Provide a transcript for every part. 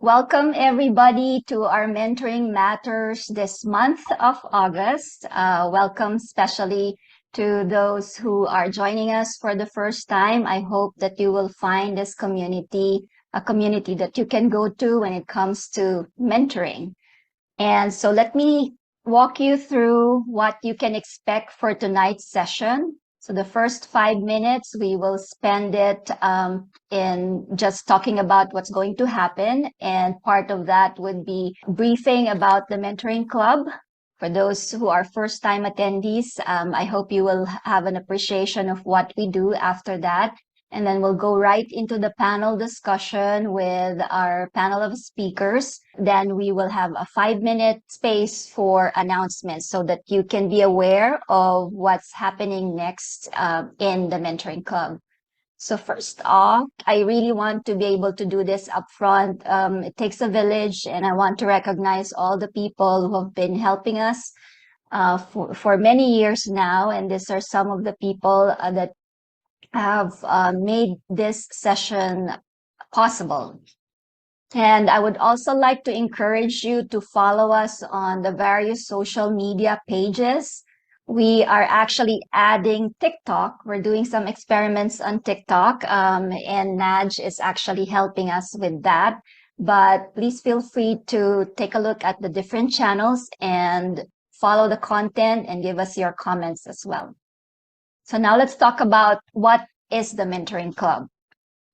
Welcome everybody to our Mentoring Matters this month of August. Welcome especially to those who are joining us for the first time. I hope that you will find this community a community that you can go to when it comes to mentoring. And so let me walk you through what you can expect for tonight's session. So the first 5 minutes, we will spend it in just talking about what's going to happen. And part of that would be briefing about the mentoring club. For those who are first-time attendees, I hope you will have an appreciation of what we do after that. And then we'll go right into the panel discussion with our panel of speakers. Then we will have a 5-minute space for announcements so that you can be aware of what's happening next in the mentoring club. So first off, I really want to be able to do this up front. It takes a village, and I want to recognize all the people who have been helping us for many years now. And these are some of the people that have made this session possible. And I would also like to encourage you to follow us on the various social media pages. We are actually adding TikTok. We're doing some experiments on TikTok, and Naj is actually helping us with that. But please feel free to take a look at the different channels and follow the content and give us your comments as well. So now let's talk about what is the Mentoring Club.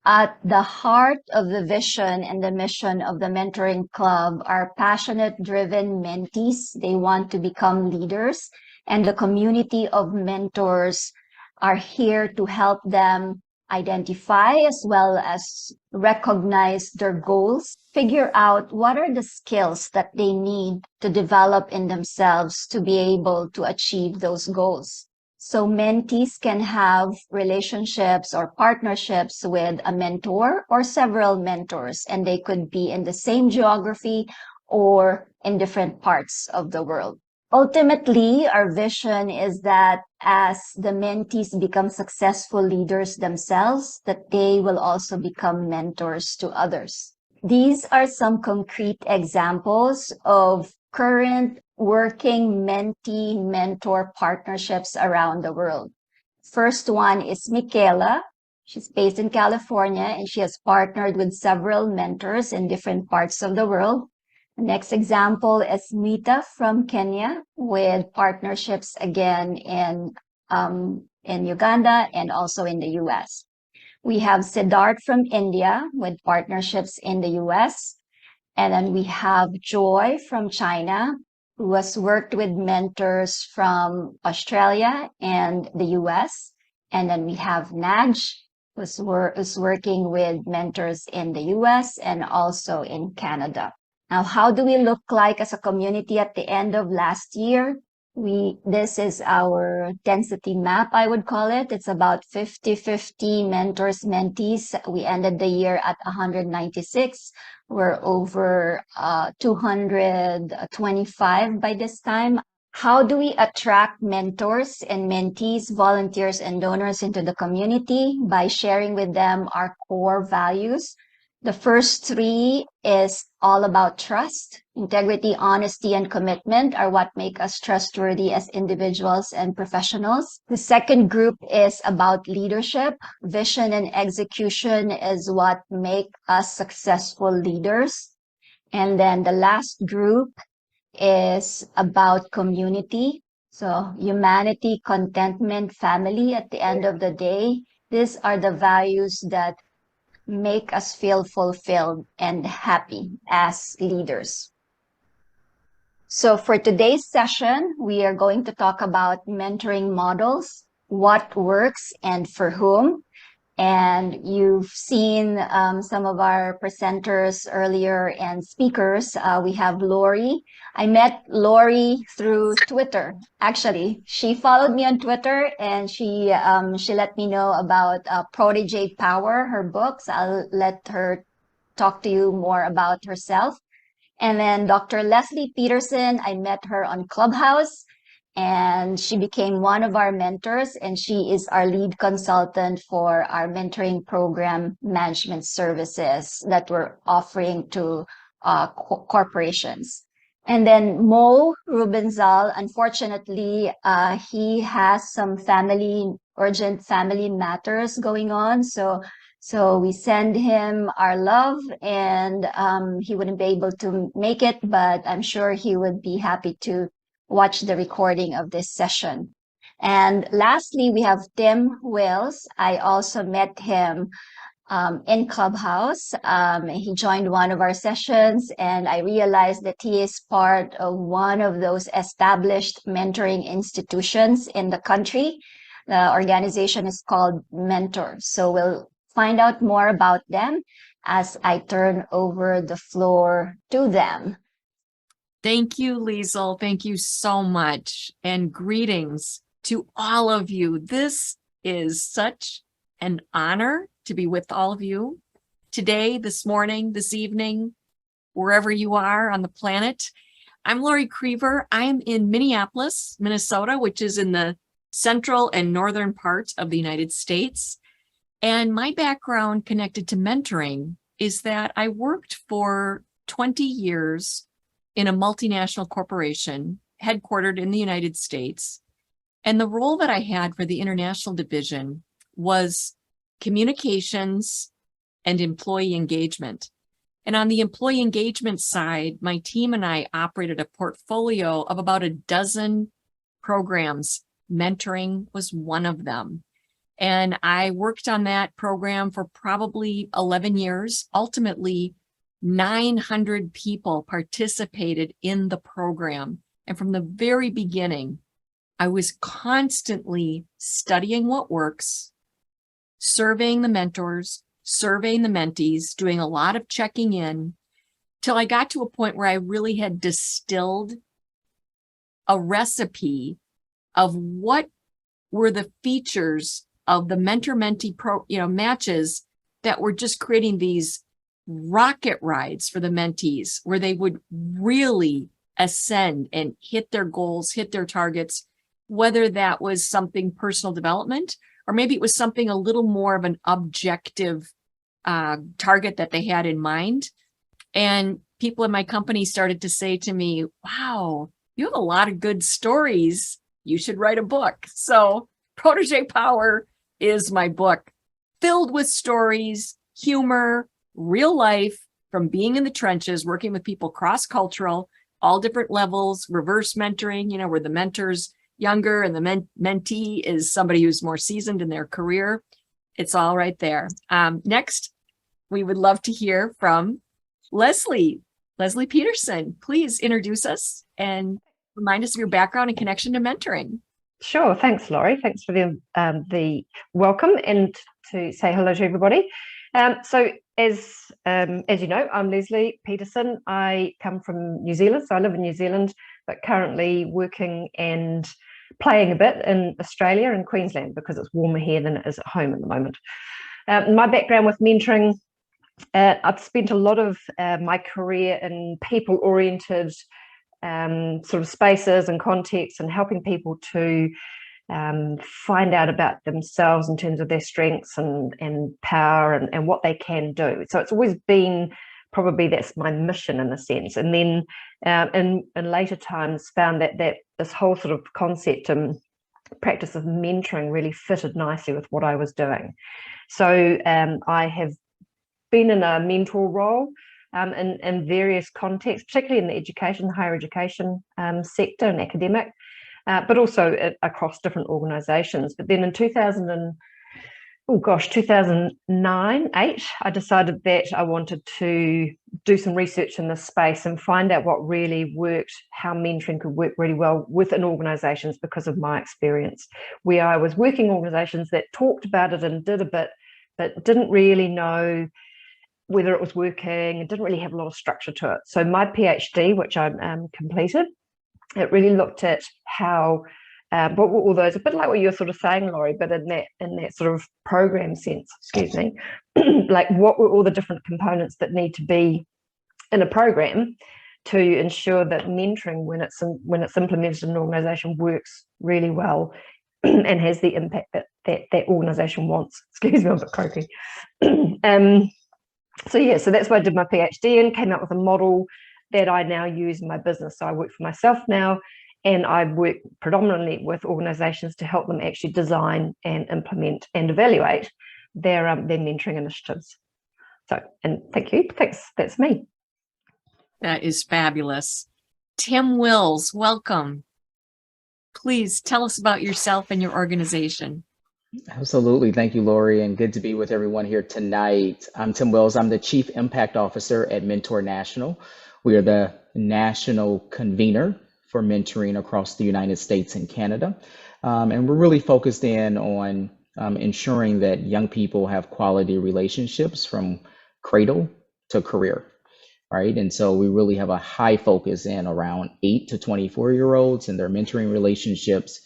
At the heart of the vision and the mission of the Mentoring Club are passionate, driven mentees. They want to become leaders, and the community of mentors are here to help them identify as well as recognize their goals, figure out what are the skills that they need to develop in themselves to be able to achieve those goals. So mentees can have relationships or partnerships with a mentor or several mentors, and they could be in the same geography or in different parts of the world. Ultimately, our vision is that as the mentees become successful leaders themselves, that they will also become mentors to others. These are some concrete examples of current working mentee-mentor partnerships around the world. First one is Michaela. She's based in California, and she has partnered with several mentors in different parts of the world. The next example is Mita from Kenya, with partnerships again in Uganda and also in the US. We have Siddharth from India with partnerships in the US. And then we have Joy from China, who has worked with mentors from Australia and the US. And then we have Naj, who's working with mentors in the US and also in Canada. Now, how do we look like as a community at the end of last year? This is our density map, I would call it. It's about 50-50 mentors, mentees. We ended the year at 196. We're over 225 by this time. How do we attract mentors and mentees, volunteers, and donors into the community? By sharing with them our core values. The first three is all about trust. Integrity, honesty, and commitment are what make us trustworthy as individuals and professionals. The second group is about leadership. Vision and execution is what make us successful leaders. And then the last group is about community. So humanity, contentment, family at the end of the day. These are the values that make us feel fulfilled and happy as leaders. So for today's session, we are going to talk about mentoring models, what works and for whom. And you've seen some of our presenters earlier and speakers. We have Lori. I met Lori through Twitter. Actually, she followed me on Twitter, and she let me know about Protégé Power, her books. I'll let her talk to you more about herself. And then Dr. Lesley Petersen, I met her on Clubhouse, and she became one of our mentors, and she is our lead consultant for our mentoring program management services that we're offering to corporations. And then Mo Rubenzal, unfortunately, he has some urgent family matters going on. So we send him our love, and he wouldn't be able to make it, but I'm sure he would be happy to watch the recording of this session. And lastly, we have Tim Wills. I also met him in Clubhouse. He joined one of our sessions, and I realized that he is part of one of those established mentoring institutions in the country. The organization is called Mentor. So we'll find out more about them as I turn over the floor to them. Thank you, Liesel. Thank you so much. And greetings to all of you. This is such an honor to be with all of you today, this morning, this evening, wherever you are on the planet. I'm Lori Crever. I'm in Minneapolis, Minnesota, which is in the central and northern parts of the United States. And my background connected to mentoring is that I worked for 20 years in a multinational corporation headquartered in the United States. And the role that I had for the international division was communications and employee engagement. And on the employee engagement side, my team and I operated a portfolio of about a dozen programs. Mentoring was one of them. And I worked on that program for probably 11 years. Ultimately, 900 people participated in the program. And from the very beginning, I was constantly studying what works, surveying the mentors, surveying the mentees, doing a lot of checking in, till I got to a point where I really had distilled a recipe of what were the features of the mentor-mentee matches that were just creating these rocket rides for the mentees, where they would really ascend and hit their goals, hit their targets, whether that was something personal development, or maybe it was something a little more of an objective target that they had in mind. And people in my company started to say to me, wow, you have a lot of good stories. You should write a book. So Protege Power is my book, filled with stories, humor, real life, from being in the trenches, working with people cross-cultural, all different levels, reverse mentoring, where the mentor's younger and the mentee is somebody who's more seasoned in their career. It's all right there. Next, we would love to hear from Lesley Petersen. Please introduce us and remind us of your background and connection to mentoring. Sure. Thanks, Laurie. Thanks for the welcome and to say hello to everybody. So as you know, I'm Lesley Petersen. I come from New Zealand, so I live in New Zealand, but currently working and playing a bit in Australia and Queensland because it's warmer here than it is at home at the moment. My background with mentoring, I've spent a lot of my career in people-oriented sort of spaces and contexts, and helping people to find out about themselves in terms of their strengths and power and what they can do. So it's always been, probably that's my mission in a sense. And then in later times found that this whole sort of concept and practice of mentoring really fitted nicely with what I was doing. So I have been in a mentor role in various contexts, particularly in the education, higher education sector and academic, but also across different organisations. But then in 2009-8, I decided that I wanted to do some research in this space and find out what really worked, how mentoring could work really well within organisations because of my experience, where I was working organisations that talked about it and did a bit, but didn't really know whether it was working and didn't really have a lot of structure to it. So my PhD, which I completed, it really looked at how, but all those, a bit like what you're sort of saying, Laurie, but in that sort of program sense, excuse me, like what were all the different components that need to be in a program to ensure that mentoring, when it's implemented in an organisation, works really well and has the impact that organization wants. Excuse me, I'm a bit croaky. So that's what I did my PhD in, came up with a model that I now use in my business. So I work for myself now, and I work predominantly with organizations to help them actually design and implement and evaluate their mentoring initiatives. So, and thank you. Thanks. That's me. That is fabulous. Tim Wills, welcome. Please tell us about yourself and your organization. Absolutely. Thank you, Lori, and good to be with everyone here tonight. I'm Tim Wills. I'm the Chief Impact Officer at Mentor National. We are the national convener for mentoring across the United States and Canada. And we're really focused in on ensuring that young people have quality relationships from cradle to career, right? And so we really have a high focus in around 8 to 24-year-olds and their mentoring relationships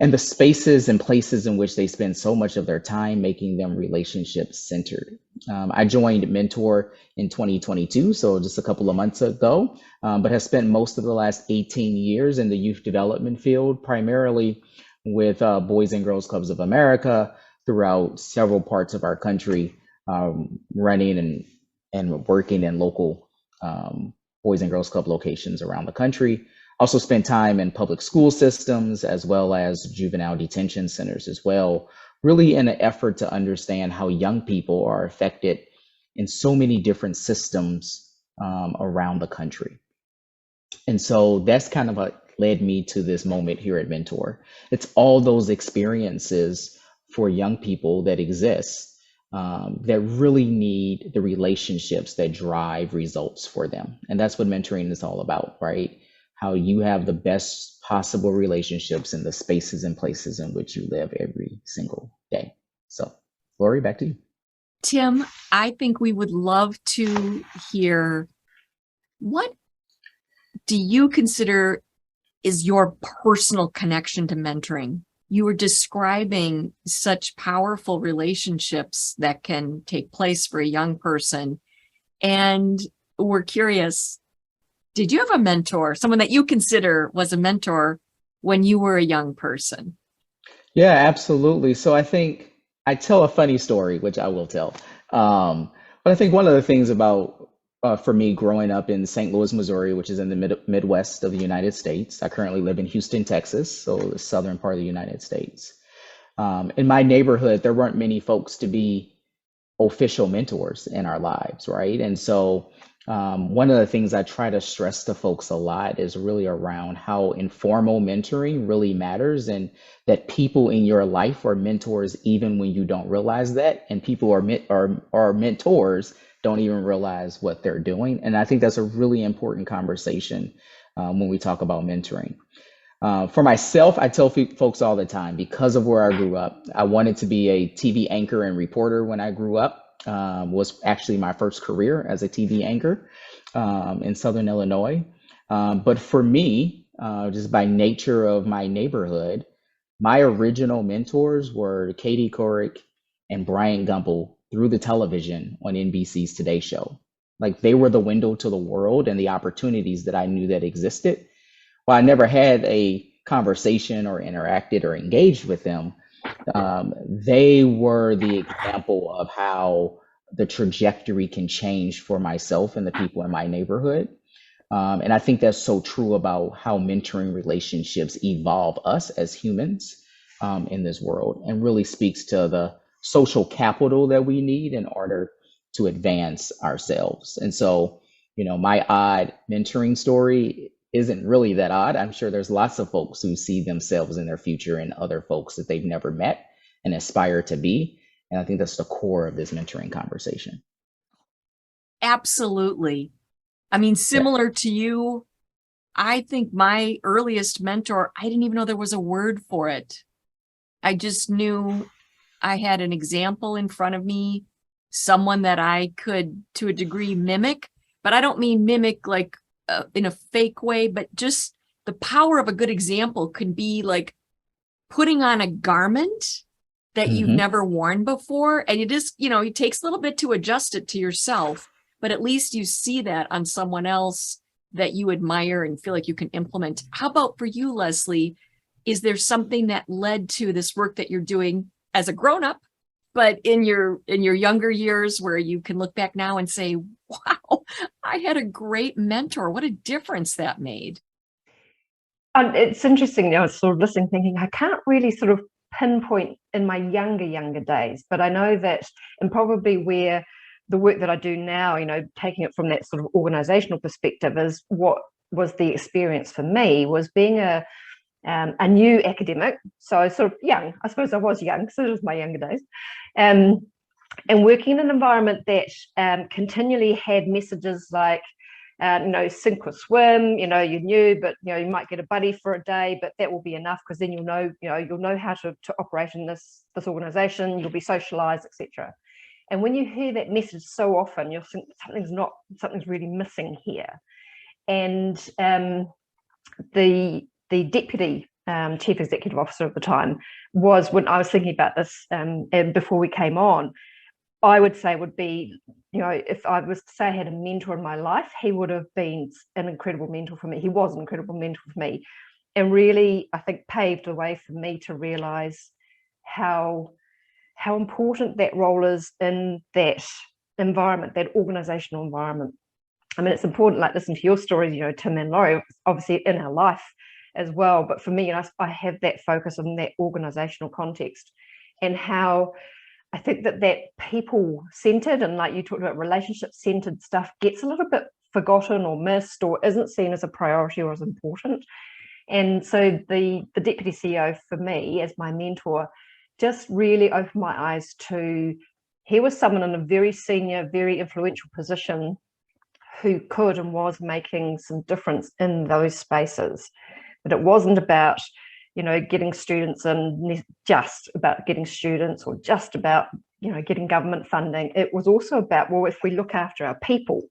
and the spaces and places in which they spend so much of their time, making them relationship centered. I joined Mentor in 2022, so just a couple of months ago, but have spent most of the last 18 years in the youth development field, primarily with Boys and Girls Clubs of America throughout several parts of our country, running and working in local Boys and Girls Club locations around the country. Also spent time in public school systems as well as juvenile detention centers as well, really in an effort to understand how young people are affected in so many different systems around the country. And so that's kind of what led me to this moment here at Mentor. It's all those experiences for young people that exist that really need the relationships that drive results for them. And that's what mentoring is all about, right? How you have the best possible relationships in the spaces and places in which you live every single day. So, Lori, back to you. Tim, I think we would love to hear, what do you consider is your personal connection to mentoring? You were describing such powerful relationships that can take place for a young person. And we're curious, did you have a mentor, someone that you consider was a mentor when you were a young person? Yeah, absolutely. So I think I tell a funny story, which I will tell. But I think one of the things about, for me, growing up in St. Louis, Missouri, which is in the Midwest of the United States. I currently live in Houston, Texas, so the southern part of the United States. In my neighborhood, there weren't many folks to be official mentors in our lives, right? And so one of the things I try to stress to folks a lot is really around how informal mentoring really matters, and that people in your life are mentors even when you don't realize that, and people are mentors don't even realize what they're doing. And I think that's a really important conversation when we talk about mentoring. For myself, I tell folks all the time, because of where I grew up, I wanted to be a TV anchor and reporter when I grew up. Was actually my first career as a TV anchor in Southern Illinois. But for me, just by nature of my neighborhood, my original mentors were Katie Couric and Brian Gumble through the television on NBC's Today Show. Like, they were the window to the world and the opportunities that I knew that existed. While I never had a conversation or interacted or engaged with them, they were the example of how the trajectory can change for myself and the people in my neighborhood. And I think that's so true about how mentoring relationships evolve us as humans in this world, and really speaks to the social capital that we need in order to advance ourselves. And so, my odd mentoring story isn't really that odd. I'm sure there's lots of folks who see themselves in their future in other folks that they've never met and aspire to be. And I think that's the core of this mentoring conversation. Absolutely. I mean, similar to you, I think my earliest mentor, I didn't even know there was a word for it. I just knew I had an example in front of me, someone that I could, to a degree, mimic. But I don't mean mimic like in a fake way, but just the power of a good example can be like putting on a garment that you've never worn before. And it is, it takes a little bit to adjust it to yourself, but at least you see that on someone else that you admire and feel like you can implement. How about for you, Lesley? Is there something that led to this work that you're doing as a grown-up, but in your younger years where you can look back now and say, wow, I had a great mentor. What a difference that made. And it's interesting, I was sort of listening, thinking, I can't really sort of pinpoint in my younger days, but I know that, and probably where the work that I do now, taking it from that sort of organizational perspective, is what was the experience for me was being a new academic. So sort of young, I suppose I was young, so it was my younger days. And working in an environment that continually had messages like, sink or swim, you knew, but, you might get a buddy for a day, but that will be enough, because then you'll know how to operate in this organization, you'll be socialized, etc. And when you hear that message so often, you'll think something's really missing here. And the deputy chief executive officer at the time was, when I was thinking about this and before we came on, I would say would be, if I was to say I had a mentor in my life, he would have been an incredible mentor for me. He was an incredible mentor for me, and really, I think, paved the way for me to realize how important that role is in that environment, that organizational environment. I mean, it's important, like listen to your stories, Tim and Laurie, obviously in our life as well. But for me, I have that focus on that organizational context, and how I think that people-centered, and like you talked about, relationship-centered stuff gets a little bit forgotten or missed, or isn't seen as a priority or as important. And so the deputy CEO for me as my mentor just really opened my eyes to, he was someone in a very senior, very influential position who could and was making some difference in those spaces. But it wasn't about getting students in, just about getting students, or just about, getting government funding. It was also about, well, if we look after our people,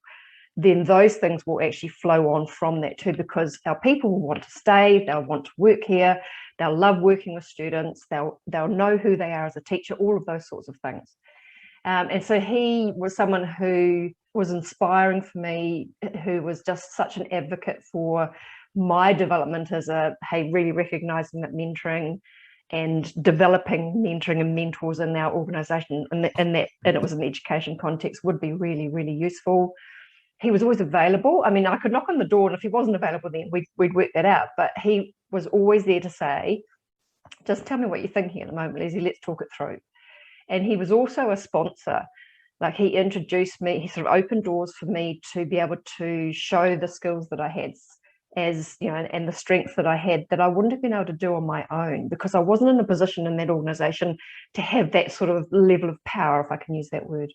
then those things will actually flow on from that too, because our people will want to stay, they'll want to work here, they'll love working with students, they'll know who they are as a teacher, all of those sorts of things. And so he was someone who was inspiring for me, who was just such an advocate for my development as really recognizing that mentoring and developing mentoring and mentors in our organization, and it was an education context, would be really, really useful. He was always available. I mean, I could knock on the door, and if he wasn't available, then we'd work that out. But he was always there to say, just tell me what you're thinking at the moment, Leslie, let's talk it through. And he was also a sponsor. Like, he introduced me, he sort of opened doors for me to be able to show the skills that I had, as and the strengths that I had, that I wouldn't have been able to do on my own, because I wasn't in a position in that organization to have that sort of level of power, if I can use that word.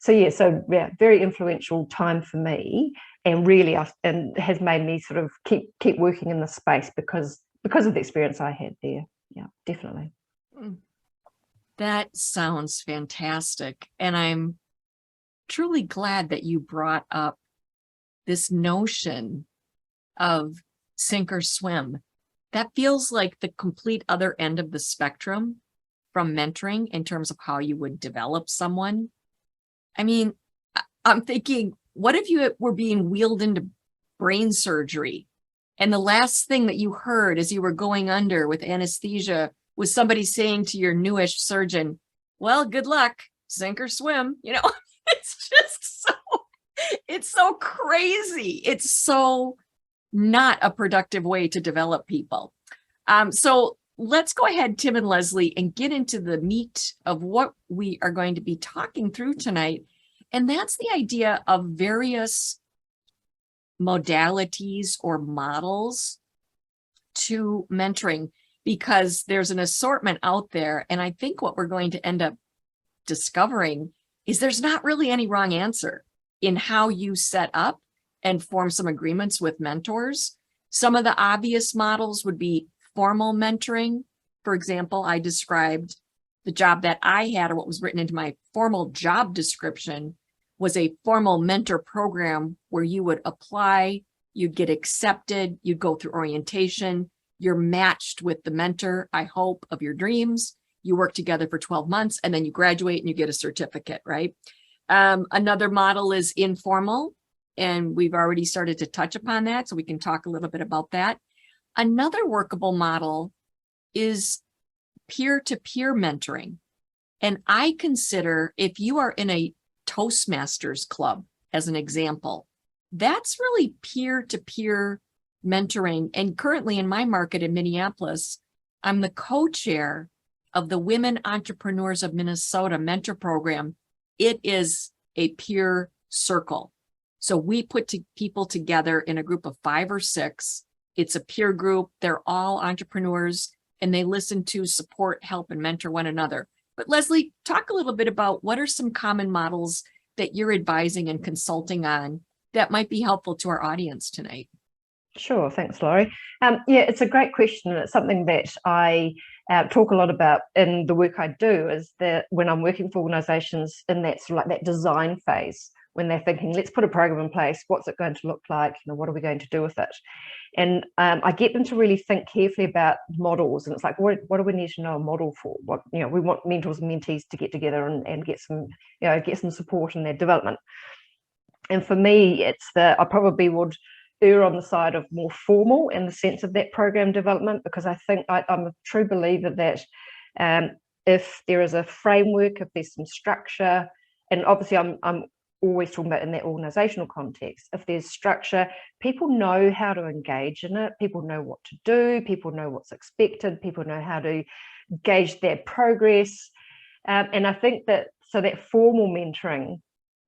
So very influential time for me, and really and has made me sort of keep working in this space because of the experience I had there. Yeah, definitely. That sounds fantastic. And I'm truly glad that you brought up this notion of sink or swim. That feels like the complete other end of the spectrum from mentoring in terms of how you would develop someone. I mean, I'm thinking, what if you were being wheeled into brain surgery, and the last thing that you heard as you were going under with anesthesia was somebody saying to your newish surgeon, well, good luck, sink or swim. It's just it's so crazy. It's so not a productive way to develop people. So let's go ahead, Tim and Lesley, and get into the meat of what we are going to be talking through tonight. And that's the idea of various modalities or models to mentoring, because there's an assortment out there. And I think what we're going to end up discovering is there's not really any wrong answer in how you set up and form some agreements with mentors. Some of the obvious models would be formal mentoring. For example, I described the job that I had, or what was written into my formal job description, was a formal mentor program where you would apply, you'd get accepted, you'd go through orientation, you're matched with the mentor, I hope, of your dreams. You work together for 12 months, and then you graduate and you get a certificate, right? Another model is informal, and we've already started to touch upon that, so we can talk a little bit about that. Another workable model is peer-to-peer mentoring. And I consider if you are in a Toastmasters club, as an example, that's really peer-to-peer mentoring. And currently in my market in Minneapolis, I'm the co-chair of the Women Entrepreneurs of Minnesota Mentor Program. It is a peer circle. So we put people together in a group of 5 or 6. It's a peer group. They're all entrepreneurs and they listen to, support, help, and mentor one another. But Lesley, talk a little bit about what are some common models that you're advising and consulting on that might be helpful to our audience tonight. Sure, thanks, Laurie. Yeah, it's a great question, and it's something that I talk a lot about in the work I do. Is that when I'm working for organisations in that sort of like that design phase, when they're thinking, let's put a program in place. What's it going to look like? What are we going to do with it? And I get them to really think carefully about models. And it's like, what do we need to know a model for? What we want mentors and mentees to get together and get some support in their development. And for me, it's I probably would err on the side of more formal in the sense of that program development, because I think I'm a true believer that if there is a framework, if there's some structure, and obviously I'm always talking about in that organizational context, if there's structure, people know how to engage in it, people know what to do, people know what's expected, people know how to gauge their progress. And I think that formal mentoring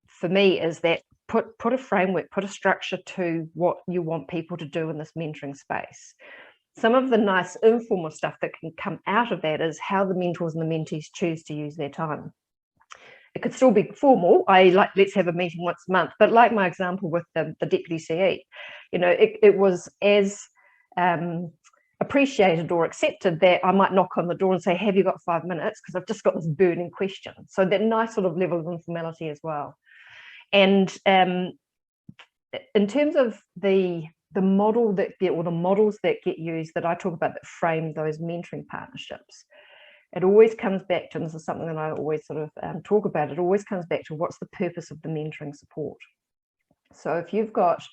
for me is that put a framework, put a structure to what you want people to do in this mentoring space. Some of the nice informal stuff that can come out of that is how the mentors and the mentees choose to use their time. It could still be formal. Let's have a meeting once a month, but like my example with the deputy CE, it was as appreciated or accepted that I might knock on the door and say, have you got 5 minutes? Because I've just got this burning question. So that nice sort of level of informality as well. And in terms of the models that get used that I talk about that frame those mentoring partnerships, it always comes back to, and this is something that I always sort of talk about, it always comes back to what's the purpose of the mentoring support. So if you've got,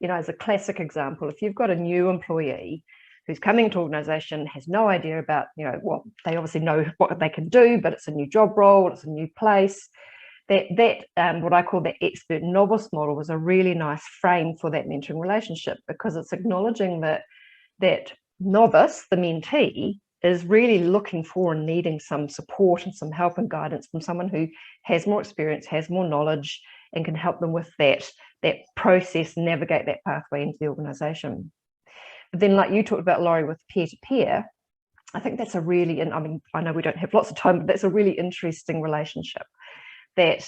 as a classic example, if you've got a new employee who's coming to an organization, has no idea about, they obviously know what they can do, but it's a new job role, it's a new place. That what I call the expert-novice model was a really nice frame for that mentoring relationship, because it's acknowledging that novice, the mentee, is really looking for and needing some support and some help and guidance from someone who has more experience, has more knowledge, and can help them with that process, navigate that pathway into the organization. But then, like you talked about, Laurie, with peer-to-peer, I think that's I know we don't have lots of time, but that's a really interesting relationship that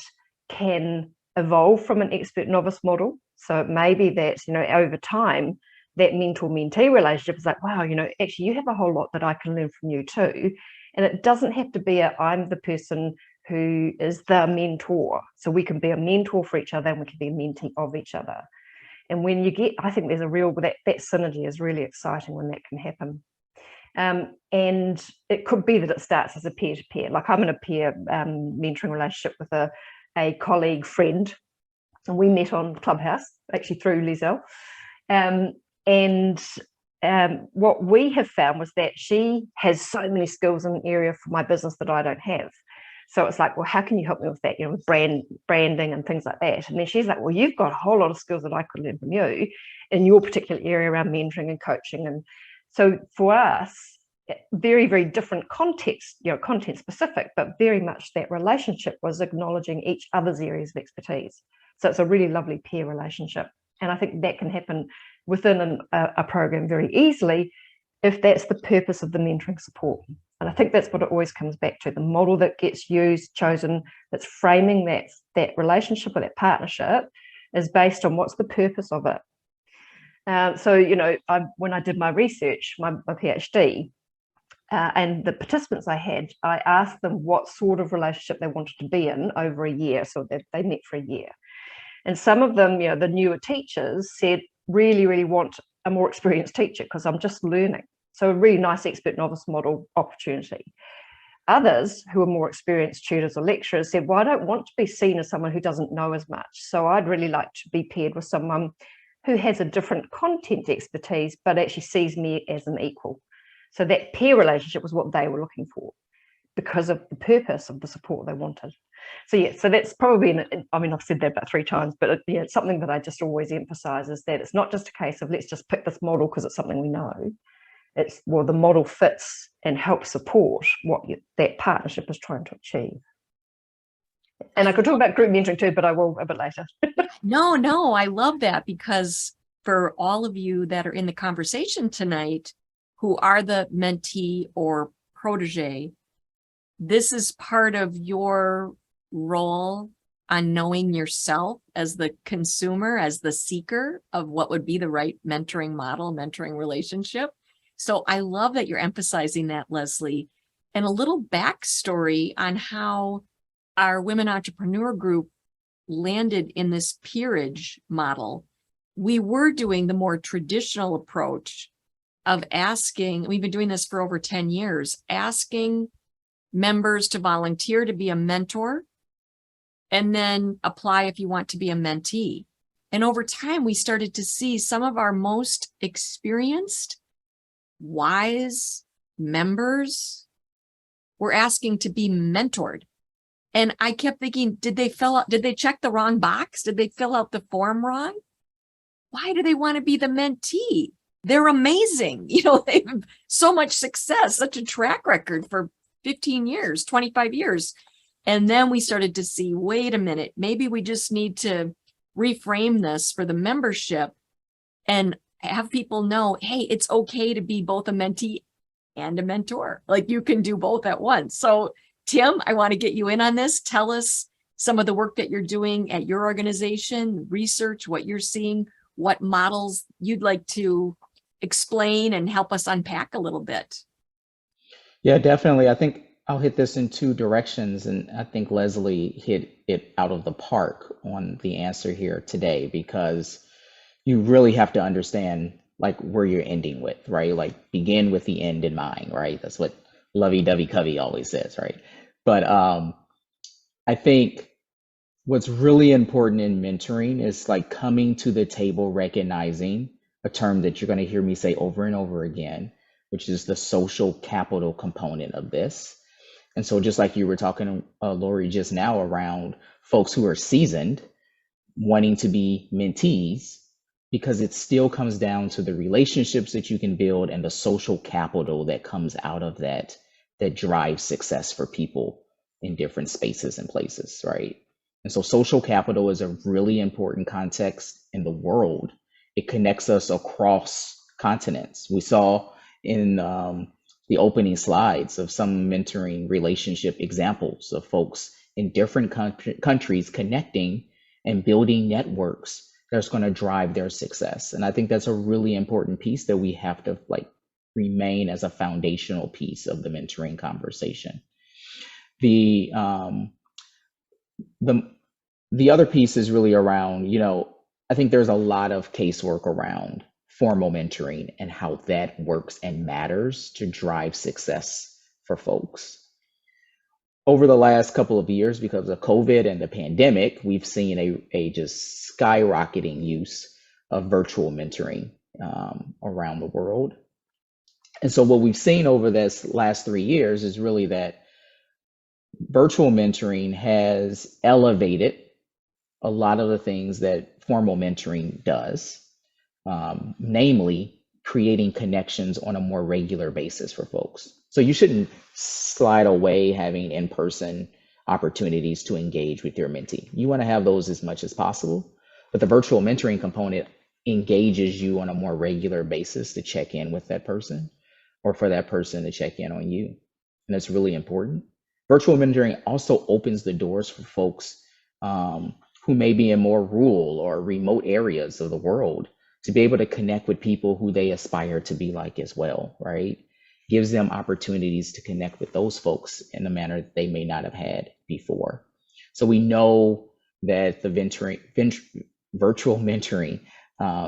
can evolve from an expert-novice model. So it may be that, over time, that mentor-mentee relationship is like, wow, actually you have a whole lot that I can learn from you too. And it doesn't have to be I'm the person who is the mentor. So we can be a mentor for each other and we can be a mentee of each other. And when I think there's a real, that synergy is really exciting when that can happen. And it could be that it starts as a peer-to-peer. Like I'm in a peer mentoring relationship with a colleague friend, and we met on Clubhouse, actually through Liesel. And what we have found was that she has so many skills in an area for my business that I don't have. So it's like, well, how can you help me with that? With branding and things like that. And then she's like, well, you've got a whole lot of skills that I could learn from you in your particular area around mentoring and coaching. And so for us, very, very different context, content specific, but very much that relationship was acknowledging each other's areas of expertise. So it's a really lovely peer relationship. And I think that can happen within a program very easily if that's the purpose of the mentoring support. And I think that's what it always comes back to. The model that gets chosen, that's framing that relationship or that partnership is based on what's the purpose of it. So, when I did my research, my PhD, and the participants I asked them what sort of relationship they wanted to be in over a year. So they met for a year. And some of them, the newer teachers said, really, really want a more experienced teacher because I'm just learning. So a really nice expert-novice model opportunity. Others who are more experienced tutors or lecturers said, well, I don't want to be seen as someone who doesn't know as much. So I'd really like to be paired with someone who has a different content expertise, but actually sees me as an equal. So that peer relationship was what they were looking for. because of the purpose of the support they wanted. So yeah, so that's probably, I mean, I've said that about 3 times, but yeah, it's something that I just always emphasize, is that it's not just a case of let's just pick this model because it's something we know. It's, well, the model fits and helps support what that partnership is trying to achieve. And I could talk about group mentoring too, but I will a bit later. No, I love that, because for all of you that are in the conversation tonight who are the mentee or protege, this is part of your role on knowing yourself as the consumer, as the seeker of what would be the right mentoring model, mentoring relationship. So I love that you're emphasizing that, Lesley. And a little backstory on how our Women Entrepreneur Group landed in this peerage model. We were doing the more traditional approach of asking, we've been doing this for over 10 years, asking members to volunteer to be a mentor and then apply if you want to be a mentee. And over time, we started to see some of our most experienced, wise members were asking to be mentored. And I kept thinking, did they check the wrong box? Did they fill out the form wrong? Why do they want to be the mentee? They're amazing. They have so much success, such a track record for 15 years, 25 years. And then we started to see, wait a minute, maybe we just need to reframe this for the membership and have people know, hey, it's okay to be both a mentee and a mentor. Like, you can do both at once. So Tim, I want to get you in on this. Tell us some of the work that you're doing at your organization, research, what you're seeing, what models you'd like to explain and help us unpack a little bit. Yeah, definitely. I think I'll hit this in 2 directions, and I think Lesley hit it out of the park on the answer here today, because you really have to understand like where you're ending with, right? Like, begin with the end in mind, right? That's what lovey-dovey Covey always says, right? But I think what's really important in mentoring is like coming to the table, recognizing a term that you're going to hear me say over and over again, which is the social capital component of this. And so just like you were talking, Lori, just now around folks who are seasoned wanting to be mentees, because it still comes down to the relationships that you can build and the social capital that comes out of that drives success for people in different spaces and places, right? And so social capital is a really important context in the world. It connects us across continents. We saw in the opening slides of some mentoring relationship examples of folks in different countries connecting and building networks that's going to drive their success. And I think that's a really important piece that we have to remain as a foundational piece of the mentoring conversation. The other piece is really around, I think there's a lot of casework around formal mentoring and how that works and matters to drive success for folks. Over the last couple of years, because of COVID and the pandemic, we've seen a just skyrocketing use of virtual mentoring around the world. And so what we've seen over this last 3 years is really that virtual mentoring has elevated a lot of the things that formal mentoring does, namely creating connections on a more regular basis for folks. So you shouldn't slide away having in-person opportunities to engage with your mentee. You want to have those as much as possible, but the virtual mentoring component engages you on a more regular basis to check in with that person, or for that person to check in on you. And that's really important. Virtual mentoring also opens the doors for folks who may be in more rural or remote areas of the world to be able to connect with people who they aspire to be like as well, right? Gives them opportunities to connect with those folks in a manner that they may not have had before. So we know that the virtual mentoring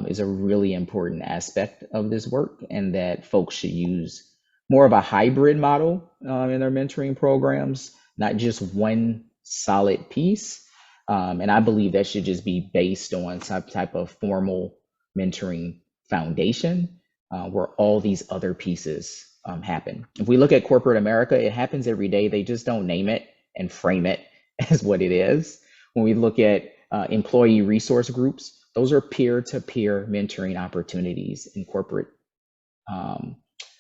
is a really important aspect of this work, and that folks should use more of a hybrid model in their mentoring programs, not just one solid piece. And I believe that should just be based on some type of formal mentoring foundation where all these other pieces happen. If we look at corporate America, it happens every day. They just don't name it and frame it as what it is. When we look at employee resource groups, those are peer-to-peer mentoring opportunities in corporate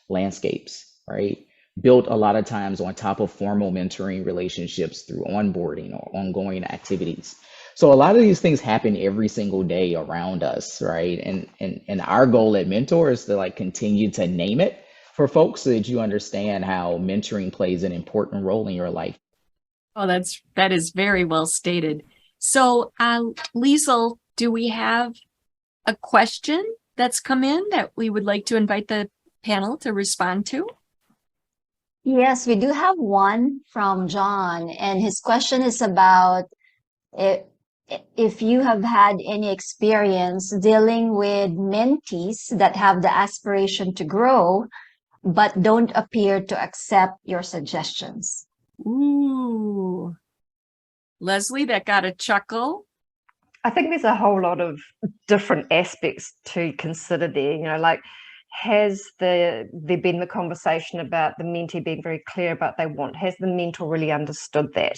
landscapes, right? Built a lot of times on top of formal mentoring relationships through onboarding or ongoing activities. So a lot of these things happen every single day around us, right? And our goal at Mentor is to like continue to name it for folks so that you understand how mentoring plays an important role in your life. Oh, that is very well stated. So, Liesel, do we have a question that's come in that we would like to invite the panel to respond to? Yes, we do have one from John, and his question is about if you have had any experience dealing with mentees that have the aspiration to grow, but don't appear to accept your suggestions. Ooh, Lesley, that got a chuckle. I think there's a whole lot of different aspects to consider there, like has there been the conversation about the mentee being very clear about they want? Has the mentor really understood that?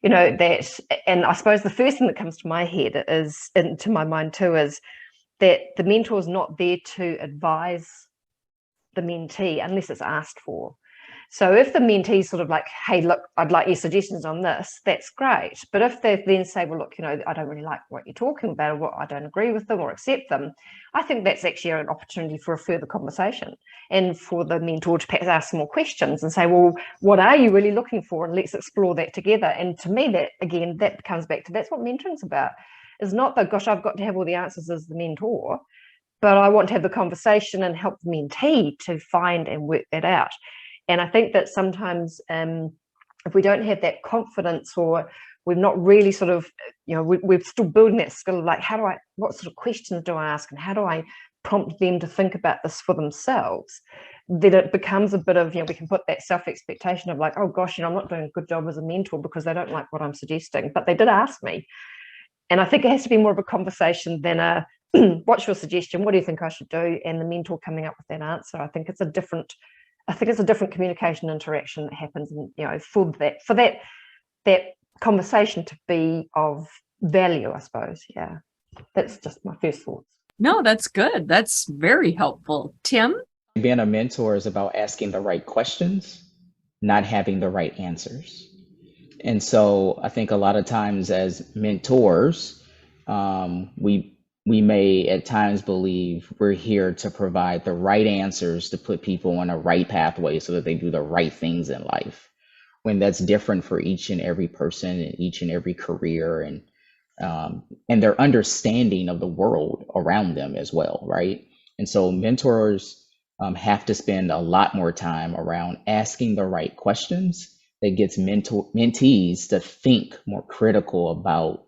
That, and I suppose the first thing that comes to my head is, into my mind too, is that the mentor is not there to advise the mentee unless it's asked for. So if the mentee is sort of like, hey, look, I'd like your suggestions on this, that's great. But if they then say, well, look, I don't really like what you're talking about, or what I don't agree with them or accept them, I think that's actually an opportunity for a further conversation and for the mentor to perhaps ask some more questions and say, well, what are you really looking for? And let's explore that together. And to me, that again, that comes back to that's what mentoring's about. It's not that, gosh, I've got to have all the answers as the mentor, but I want to have the conversation and help the mentee to find and work that out. And I think that sometimes if we don't have that confidence, or we're not really sort of, we're still building that skill of like, what sort of questions do I ask, and how do I prompt them to think about this for themselves, then it becomes a bit of, we can put that self-expectation of like, oh gosh, I'm not doing a good job as a mentor because they don't like what I'm suggesting, but they did ask me. And I think it has to be more of a conversation than a, what's your suggestion? What do you think I should do? And the mentor coming up with that answer. I think it's a different communication interaction that happens, for that conversation to be of value, I suppose. Yeah, that's just my first thoughts. No, that's good. That's very helpful. Tim? Being a mentor is about asking the right questions, not having the right answers. And so I think a lot of times as mentors, we may at times believe we're here to provide the right answers to put people on a right pathway so that they do the right things in life, when that's different for each and every person and each and every career, and their understanding of the world around them as well, right? And so mentors have to spend a lot more time around asking the right questions that gets mentees to think more critical about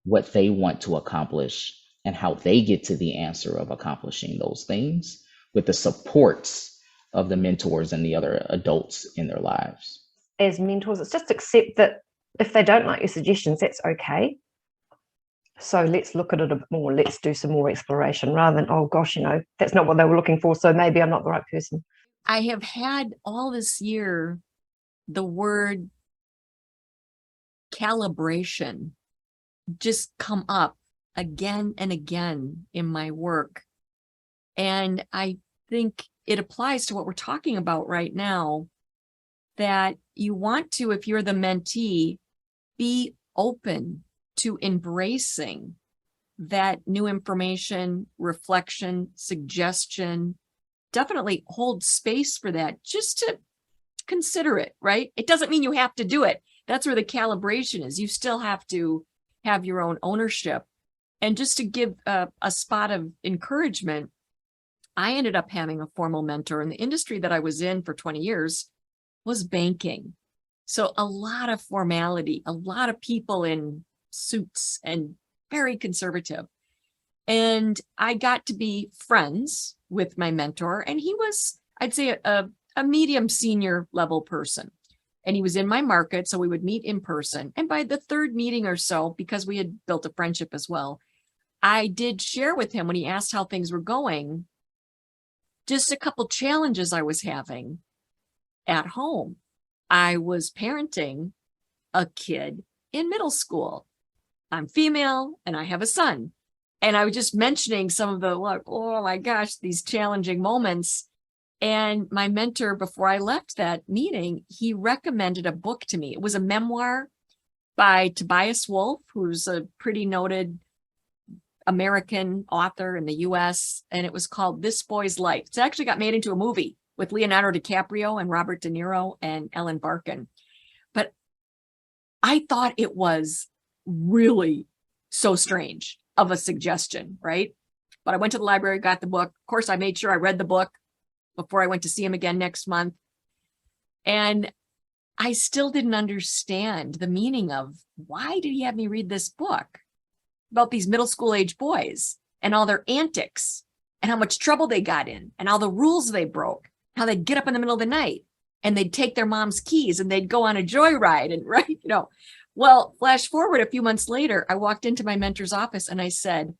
what they want to accomplish and how they get to the answer of accomplishing those things with the supports of the mentors and the other adults in their lives. As mentors, it's just accept that if they don't like your suggestions, that's okay. So let's look at it a bit more. Let's do some more exploration rather than, oh gosh, that's not what they were looking for, so maybe I'm not the right person. I have had all this year the word calibration just come up again and again in my work. And I think it applies to what we're talking about right now, that you want to, if you're the mentee, be open to embracing that new information, reflection, suggestion. Definitely hold space for that, just to consider it, right? It doesn't mean you have to do it. That's where the calibration is. You still have to have your own ownership. And just to give a spot of encouragement, I ended up having a formal mentor, and the industry that I was in for 20 years was banking. So a lot of formality, a lot of people in suits and very conservative. And I got to be friends with my mentor, and he was, I'd say, a medium senior level person. And he was in my market, so we would meet in person. And by the third meeting or so, because we had built a friendship as well, I did share with him when he asked how things were going, just a couple challenges I was having at home. I was parenting a kid in middle school. I'm female and I have a son. And I was just mentioning some of the, like, oh my gosh, these challenging moments. And my mentor, before I left that meeting, he recommended a book to me. It was a memoir by Tobias Wolff, who's a pretty noted American author in the US. And it was called This Boy's Life. It's actually got made into a movie with Leonardo DiCaprio and Robert De Niro and Ellen Barkin. But I thought it was really so strange of a suggestion, right? But I went to the library, got the book. Of course, I made sure I read the book before I went to see him again next month. And I still didn't understand the meaning of, why did he have me read this book about these middle school age boys and all their antics and how much trouble they got in and all the rules they broke, how they'd get up in the middle of the night and they'd take their mom's keys and they'd go on a joyride and right, Well, flash forward a few months later, I walked into my mentor's office and I said,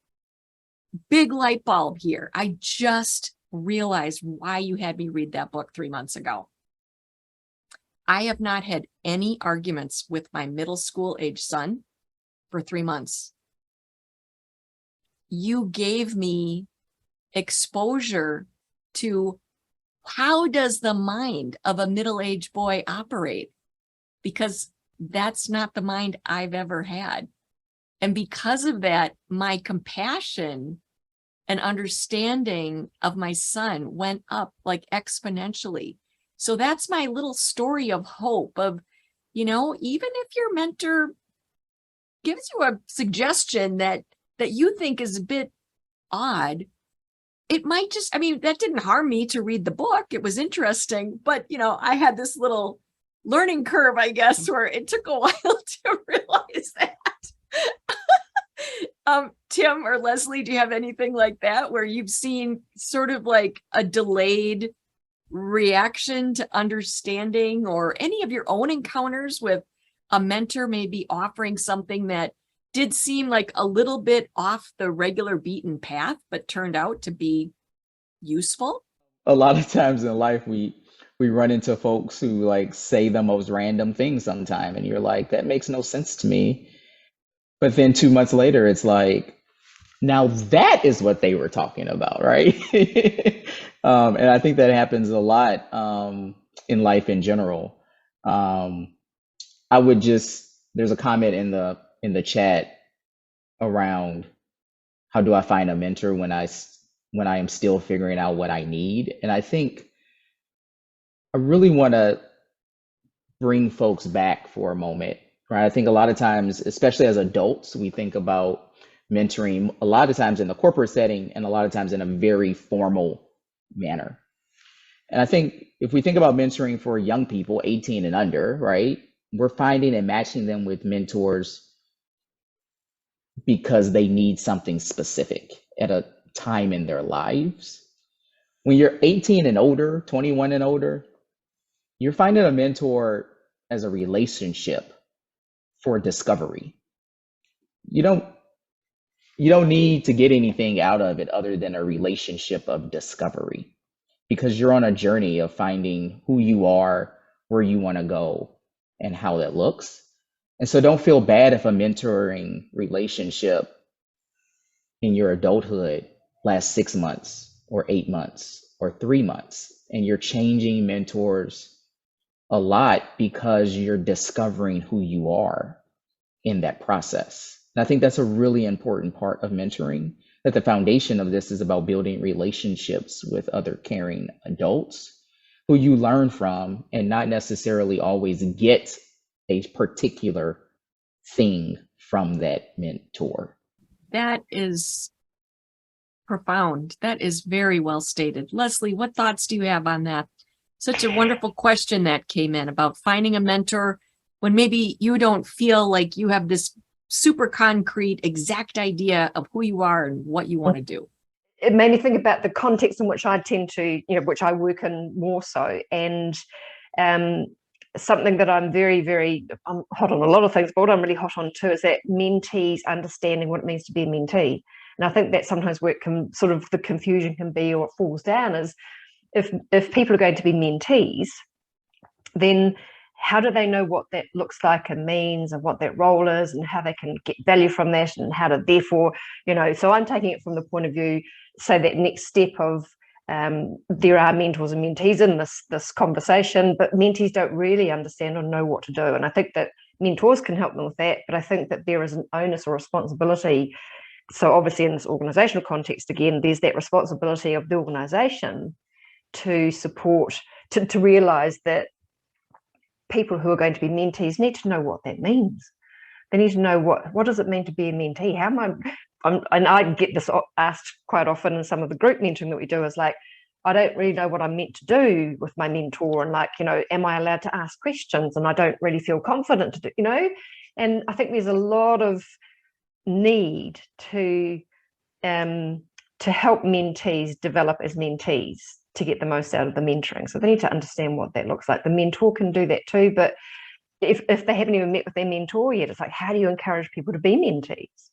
big light bulb here. I just realized why you had me read that book 3 months ago. I have not had any arguments with my middle school age son for 3 months. You gave me exposure to how does the mind of a middle-aged boy operate? Because that's not the mind I've ever had. And because of that, my compassion and understanding of my son went up like exponentially. So that's my little story of hope of, even if your mentor gives you a suggestion that you think is a bit odd, it might just, that didn't harm me to read the book. It was interesting, but I had this little learning curve, I guess, where it took a while to realize that. Tim or Lesley, do you have anything like that where you've seen sort of like a delayed reaction to understanding, or any of your own encounters with a mentor maybe offering something that did seem like a little bit off the regular beaten path, but turned out to be useful? A lot of times in life, we run into folks who like say the most random things sometime, and you're like, that makes no sense to me. But then 2 months later, it's like, now that is what they were talking about, right? And I think that happens a lot in life in general. There's a comment in the chat around, how do I find a mentor when I am still figuring out what I need? And I think I really want to bring folks back for a moment, right? I think a lot of times, especially as adults, we think about mentoring a lot of times in the corporate setting and a lot of times in a very formal manner. And I think if we think about mentoring for young people, 18 and under, right, we're finding and matching them with mentors because they need something specific at a time in their lives. When you're 18 and older, 21 and older, you're finding a mentor as a relationship for discovery. You don't need to get anything out of it other than a relationship of discovery, because you're on a journey of finding who you are, where you want to go, and how that looks. And so don't feel bad if a mentoring relationship in your adulthood lasts 6 months or 8 months or 3 months, and you're changing mentors a lot because you're discovering who you are in that process. And I think that's a really important part of mentoring, that the foundation of this is about building relationships with other caring adults who you learn from, and not necessarily always get a particular thing from that mentor. That is profound. That is very well stated. Lesley, what thoughts do you have on that? Such a wonderful question that came in about finding a mentor when maybe you don't feel like you have this super concrete, exact idea of who you are and what you want to do. It made me think about the context in which I tend to, which I work in more so. And something that I'm I'm hot on a lot of things, but what I'm really hot on too is that mentees understanding what it means to be a mentee. And I think that's sometimes where it can sort of the confusion can be, or it falls down, is if people are going to be mentees, then how do they know what that looks like and means, and what that role is, and how they can get value from that, and how to therefore, so I'm taking it from the point of view, say that next step of there are mentors and mentees in this conversation, but mentees don't really understand or know what to do. And I think that mentors can help them with that, but I think that there is an onus or responsibility. So obviously in this organizational context, again, there's that responsibility of the organization to support, to realize that people who are going to be mentees need to know what that means. They need to know what does it mean to be a mentee? How am and I get this asked quite often in some of the group mentoring that we do, is like, I don't really know what I'm meant to do with my mentor, and am I allowed to ask questions? And I don't really feel confident to do, and I think there's a lot of need to help mentees develop as mentees to get the most out of the mentoring. So they need to understand what that looks like. The mentor can do that too, but if they haven't even met with their mentor yet, it's like, how do you encourage people to be mentees?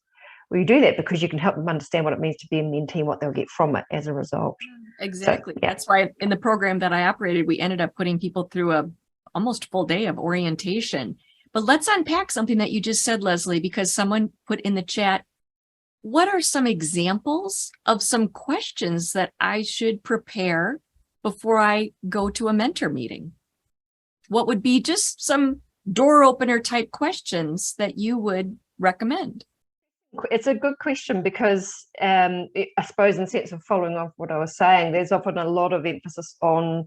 Well, you do that because you can help them understand what it means to be a mentee and what they'll get from it as a result. Exactly. So, yeah. That's why in the program that I operated, we ended up putting people through a almost full day of orientation. But let's unpack something that you just said, Lesley, because someone put in the chat, what are some examples of some questions that I should prepare before I go to a mentor meeting? What would be just some door opener type questions that you would recommend? It's a good question, because I suppose in the sense of following off what I was saying, there's often a lot of emphasis on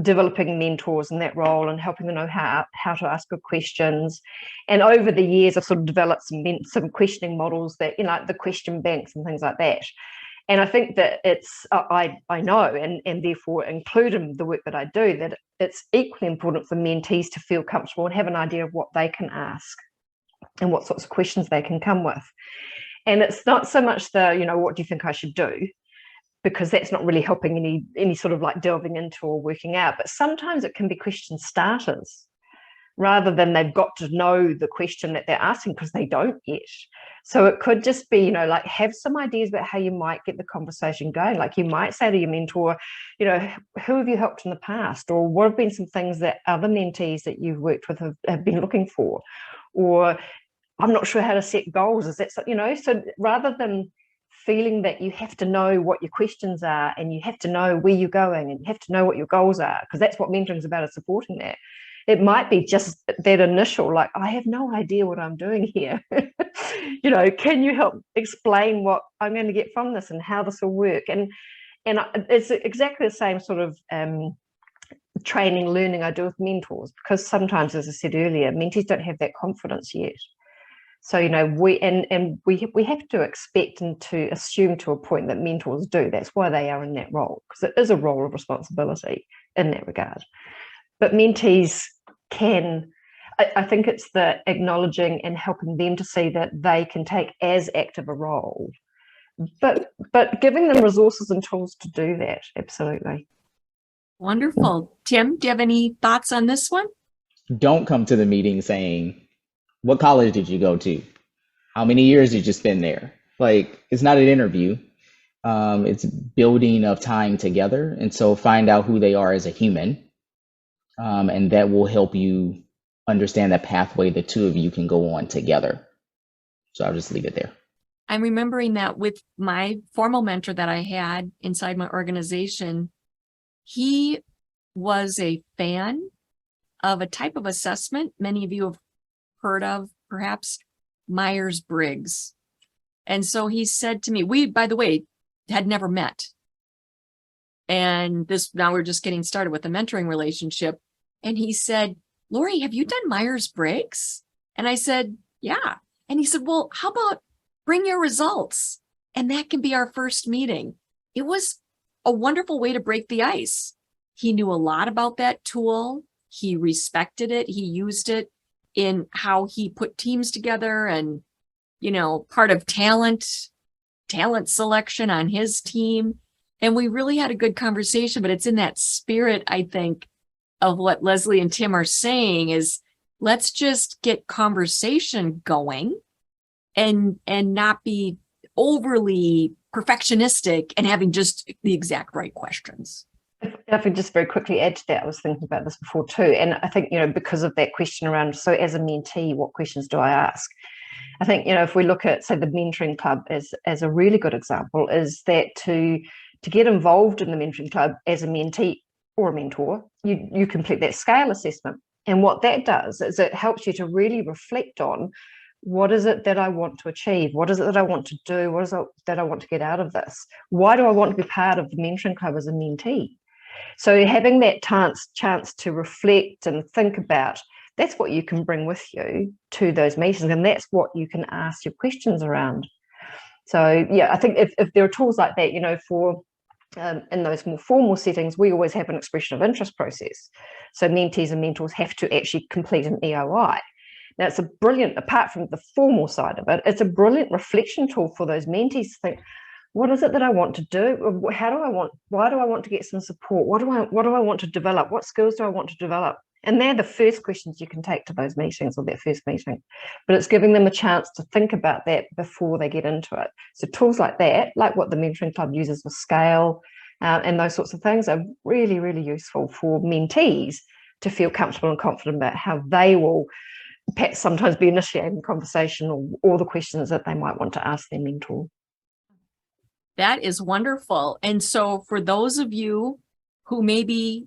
developing mentors in that role and helping them know how to ask good questions. And over the years, I've sort of developed some questioning models that, like the question banks and things like that. And I think that it's, I know, and therefore include in the work that I do, that it's equally important for mentees to feel comfortable and have an idea of what they can ask and what sorts of questions they can come with. And it's not so much what do you think I should do? Because that's not really helping any sort of like delving into or working out. But sometimes it can be question starters, rather than they've got to know the question that they're asking, because they don't yet. So it could just be, like, have some ideas about how you might get the conversation going. Like, you might say to your mentor, who have you helped in the past? Or what have been some things that other mentees that you've worked with have been looking for? Or I'm not sure how to set goals. Is that, so rather than feeling that you have to know what your questions are, and you have to know where you're going, and you have to know what your goals are, because that's what mentoring is about, is supporting that. It might be just that initial, like, I have no idea what I'm doing here. Can you help explain what I'm going to get from this and how this will work? And it's exactly the same sort of training, learning I do with mentors, because sometimes, as I said earlier, mentees don't have that confidence yet. So, we have to expect and to assume to a point that mentors do. That's why they are in that role, because it is a role of responsibility in that regard. But mentees can, I think it's the acknowledging and helping them to see that they can take as active a role, but giving them resources and tools to do that. Absolutely. Wonderful. Tim, do you have any thoughts on this one? Don't come to the meeting saying, what college did you go to? How many years did you spend there? Like, it's not an interview. It's building of time together. And so find out who they are as a human. And that will help you understand that pathway the two of you can go on together. So I'll just leave it there. I'm remembering that with my formal mentor that I had inside my organization, he was a fan of a type of assessment many of you have heard of, perhaps Myers-Briggs. And so he said to me, we, by the way, had never met. And now we're just getting started with a mentoring relationship. And he said, Lori, have you done Myers-Briggs? And I said, yeah. And he said, well, how about bring your results? And that can be our first meeting. It was a wonderful way to break the ice. He knew a lot about that tool. He respected it. He used it in how he put teams together, and, part of talent selection on his team. And we really had a good conversation, but it's in that spirit, I think, of what Lesley and Tim are saying, is let's just get conversation going and not be overly perfectionistic and having just the exact right questions. If I could just very quickly add to that, I was thinking about this before too. And I think, because of that question around, so as a mentee, what questions do I ask? I think, if we look at, say, the mentoring club as a really good example, is that to get involved in the mentoring club as a mentee or a mentor, you complete that scale assessment. And what that does is it helps you to really reflect on, what is it that I want to achieve? What is it that I want to do? What is it that I want to get out of this? Why do I want to be part of the mentoring club as a mentee? So having that chance to reflect and think about, that's what you can bring with you to those meetings, and that's what you can ask your questions around. So yeah, I think if there are tools like that, for in those more formal settings, we always have an expression of interest process. So mentees and mentors have to actually complete an EOI. Now, it's a brilliant, apart from the formal side of it, it's a brilliant reflection tool for those mentees to think, what is it that I want to do? Why do I want to get some support? What do I want to develop? What skills do I want to develop? And they're the first questions you can take to those meetings, or that first meeting. But it's giving them a chance to think about that before they get into it. So tools like that, like what the Mentoring Club uses with Scale and those sorts of things, are really, really useful for mentees to feel comfortable and confident about how they will perhaps sometimes be initiating conversation or the questions that they might want to ask their mentor. That is wonderful. And so for those of you who maybe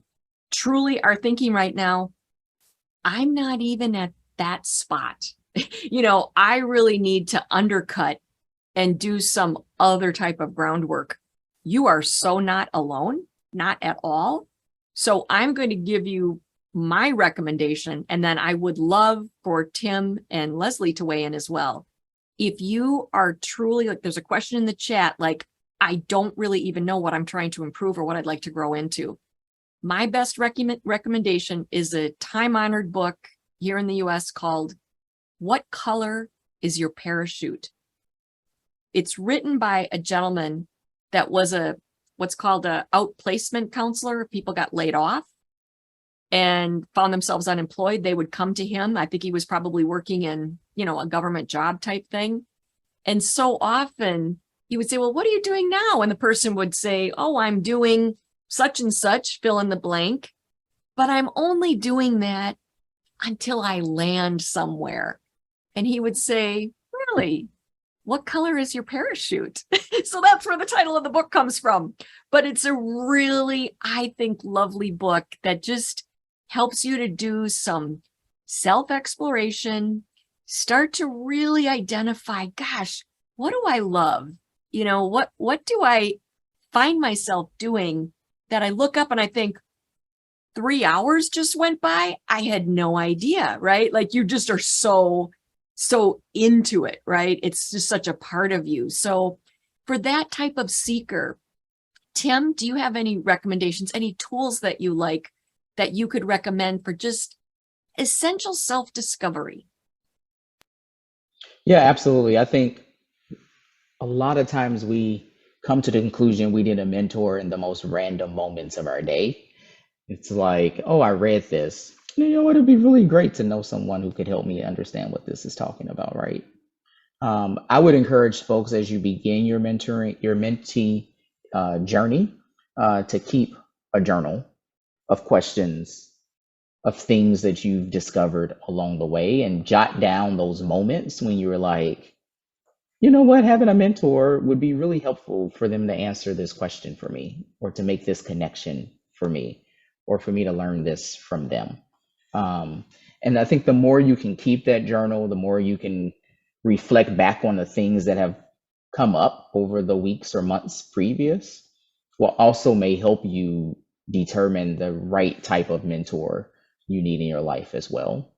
truly are thinking right now, I'm not even at that spot. I really need to undercut and do some other type of groundwork. You are so not alone, not at all. So I'm going to give you my recommendation, and then I would love for Tim and Lesley to weigh in as well. If you are truly, like, there's a question in the chat, like, I don't really even know what I'm trying to improve or what I'd like to grow into. My best recommendation is a time-honored book here in the US called What Color is Your Parachute? It's written by a gentleman that was what's called a outplacement counselor. If people got laid off and found themselves unemployed, they would come to him. I think he was probably working in, a government job type thing. And so often he would say, well, what are you doing now? And the person would say, oh, I'm doing such and such, fill in the blank, but I'm only doing that until I land somewhere. And he would say, really? What color is your parachute? So that's where the title of the book comes from. But it's a really, I think, lovely book that just helps you to do some self-exploration, start to really identify, gosh, what do I love? What do I find myself doing that I look up and I think 3 hours just went by? I had no idea, right? Like, you just are so into it, right? It's just such a part of you. So for that type of seeker, Tim, do you have any recommendations, any tools that you like that you could recommend for just essential self-discovery? Yeah, absolutely. I think a lot of times we come to the conclusion we need a mentor in the most random moments of our day. It's like, oh, I read this. It'd be really great to know someone who could help me understand what this is talking about, right? I would encourage folks, as you begin your mentee journey, to keep a journal of questions, of things that you've discovered along the way, and jot down those moments when you were like, having a mentor would be really helpful for them to answer this question for me, or to make this connection for me, or for me to learn this from them. And I think the more you can keep that journal, the more you can reflect back on the things that have come up over the weeks or months previous, will also may help you determine the right type of mentor you need in your life as well.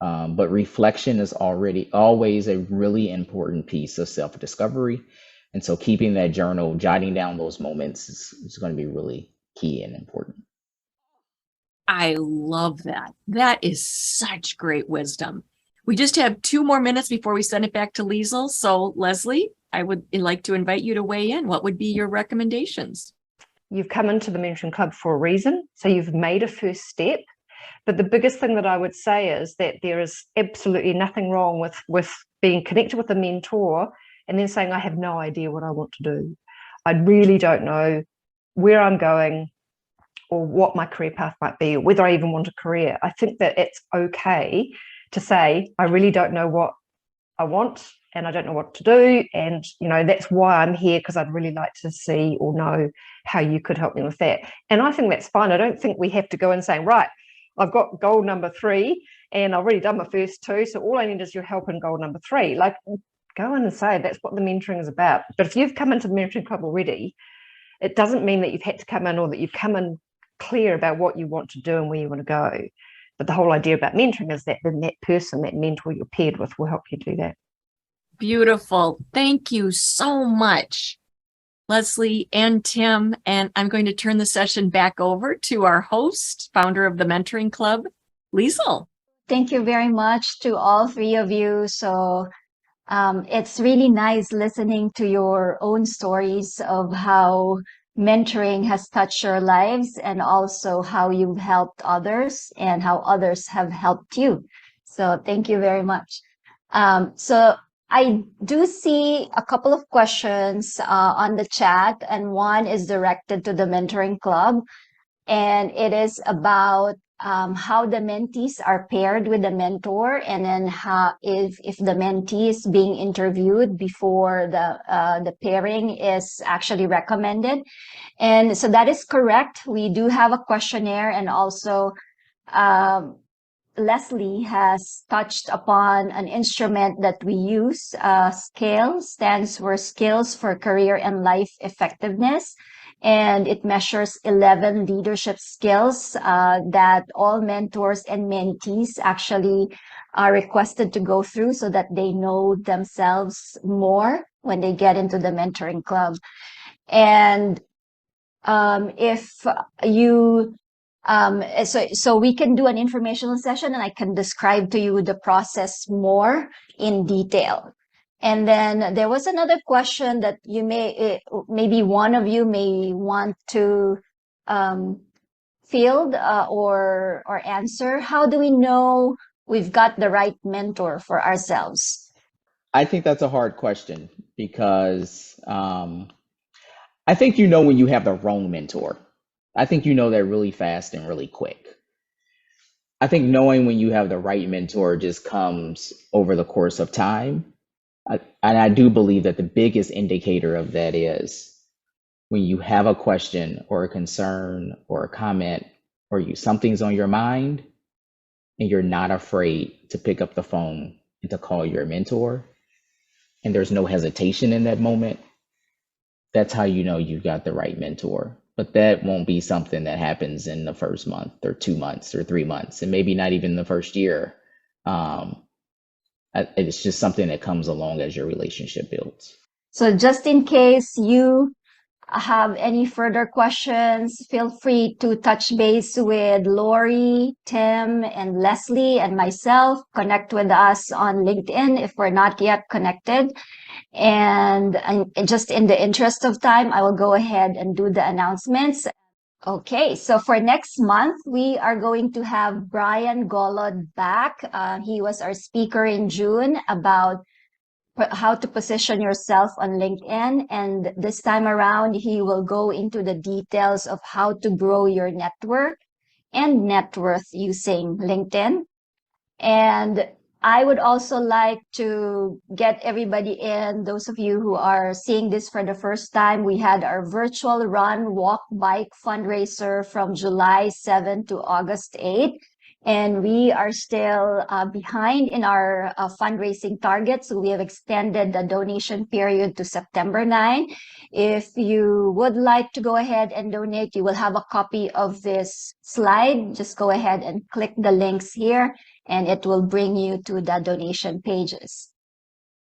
But reflection is always a really important piece of self-discovery. And so keeping that journal, jotting down those moments is going to be really key and important. I love that. That is such great wisdom. We just have 2 more minutes before we send it back to Liesel. So Lesley, I would like to invite you to weigh in. What would be your recommendations? You've come into the Mentoring Club for a reason. So you've made a first step. But the biggest thing that I would say is that there is absolutely nothing wrong with being connected with a mentor and then saying, I have no idea what I want to do. I really don't know where I'm going or what my career path might be, or whether I even want a career. I think that it's okay to say, I really don't know what I want and I don't know what to do. And, that's why I'm here, because I'd really like to see or know how you could help me with that. And I think that's fine. I don't think we have to go in saying, right, I've got goal number 3 and I've already done my first 2. So all I need is your help in goal number 3. Like, go in and say that's what the mentoring is about. But if you've come into the mentoring club already, it doesn't mean that you've had to come in, or that you've come in clear about what you want to do and where you want to go. But the whole idea about mentoring is that then that person, that mentor you're paired with, will help you do that. Beautiful. Thank you so much, Lesley and Tim. And I'm going to turn the session back over to our host, founder of the Mentoring Club, Liesel. Thank you very much to all 3 of you. So it's really nice listening to your own stories of how mentoring has touched your lives, and also how you've helped others and how others have helped you. So thank you very much. So I do see a couple of questions on the chat, and one is directed to the Mentoring Club, and it is about how the mentees are paired with the mentor, and then how if the mentee is being interviewed before the pairing is actually recommended. And so that is correct. We do have a questionnaire, and also Lesley has touched upon an instrument that we use. SCALE stands for Skills for Career and Life Effectiveness. And it measures 11 leadership skills that all mentors and mentees actually are requested to go through, so that they know themselves more when they get into the mentoring club. And if you so we can do an informational session, and I can describe to you the process more in detail. And then there was another question that you maybe one of you may want to field or answer. How do we know we've got the right mentor for ourselves? I think that's a hard question, because I think you know when you have the wrong mentor. I think you know that really fast and really quick. I think knowing when you have the right mentor just comes over the course of time. And I do believe that the biggest indicator of that is when you have a question or a concern or a comment, or something's on your mind, and you're not afraid to pick up the phone and to call your mentor, and there's no hesitation in that moment. That's how you know you've got the right mentor. But that won't be something that happens in the first month or 2 months or 3 months, and maybe not even the first year. It's just something that comes along as your relationship builds. So just in case you have any further questions, feel free to touch base with Lori, Tim, and Lesley and myself. Connect with us on LinkedIn if we're not yet connected. And just in the interest of time, I will go ahead and do the announcements. Okay, so for next month, we are going to have Brian Golod back. He was our speaker in June about how to position yourself on LinkedIn. And this time around, he will go into the details of how to grow your network and net worth using LinkedIn. And I would also like to get everybody in, those of you who are seeing this for the first time. We had our virtual run, walk, bike fundraiser from July 7 to August 8. And we are still behind in our fundraising targets. So we have extended the donation period to September 9. If you would like to go ahead and donate, you will have a copy of this slide. Just go ahead and click the links here, and it will bring you to the donation pages.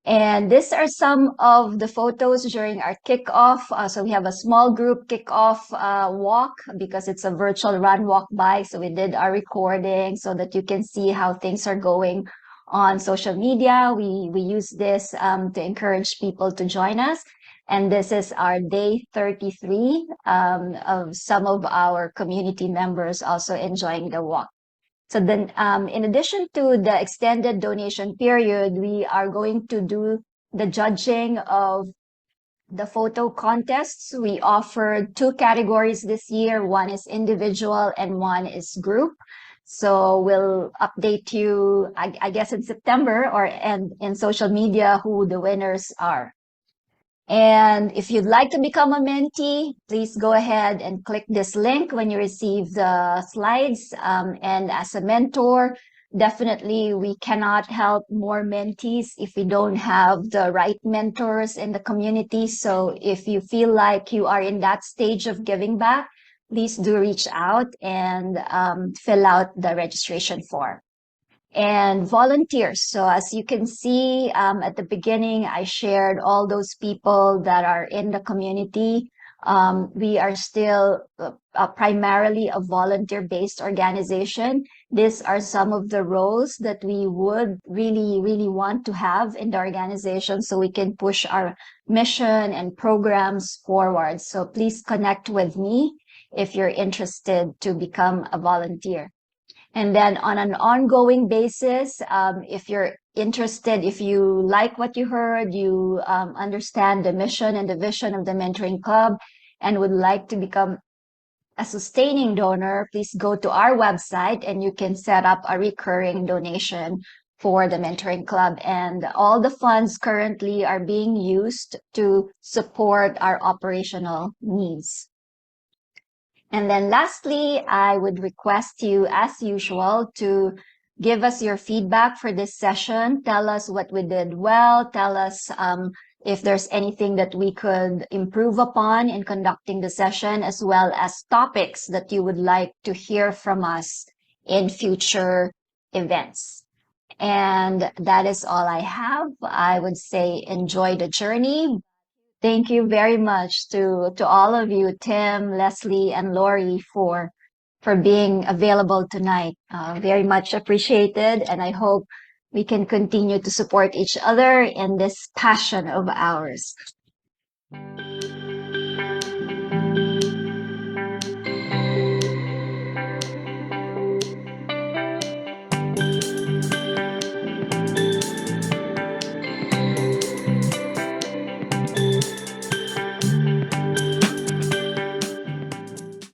And these are some of the photos during our kickoff. So we have a small group kickoff walk, because it's a virtual run, walk, bike. So we did our recording so that you can see how things are going on social media. We use this to encourage people to join us. And this is our day 33 of some of our community members also enjoying the walk. So then, in addition to the extended donation period, we are going to do the judging of the photo contests. We offered 2 categories this year. One is individual and one is group. So we'll update you, I guess, in September and in social media who the winners are. And if you'd like to become a mentee, please go ahead and click this link when you receive the slides. And as a mentor, definitely we cannot help more mentees if we don't have the right mentors in the community. So if you feel like you are in that stage of giving back, please do reach out and fill out the registration form. And volunteers. So as you can see, at the beginning, I shared all those people that are in the community. We are still primarily a volunteer-based organization. These are some of the roles that we would really, really want to have in the organization so we can push our mission and programs forward. So please connect with me if you're interested to become a volunteer. And then on an ongoing basis, if you're interested, if you like what you heard, you understand the mission and the vision of the Mentoring Club and would like to become a sustaining donor, please go to our website and you can set up a recurring donation for the Mentoring Club. And all the funds currently are being used to support our operational needs. And then lastly, I would request you, as usual, to give us your feedback for this session. Tell us what we did well. Tell us if there's anything that we could improve upon in conducting the session, as well as topics that you would like to hear from us in future events. And that is all I have. I would say enjoy the journey. Thank you very much to all of you, Tim, Lesley, and Lori, for being available tonight. Very much appreciated, and I hope we can continue to support each other in this passion of ours.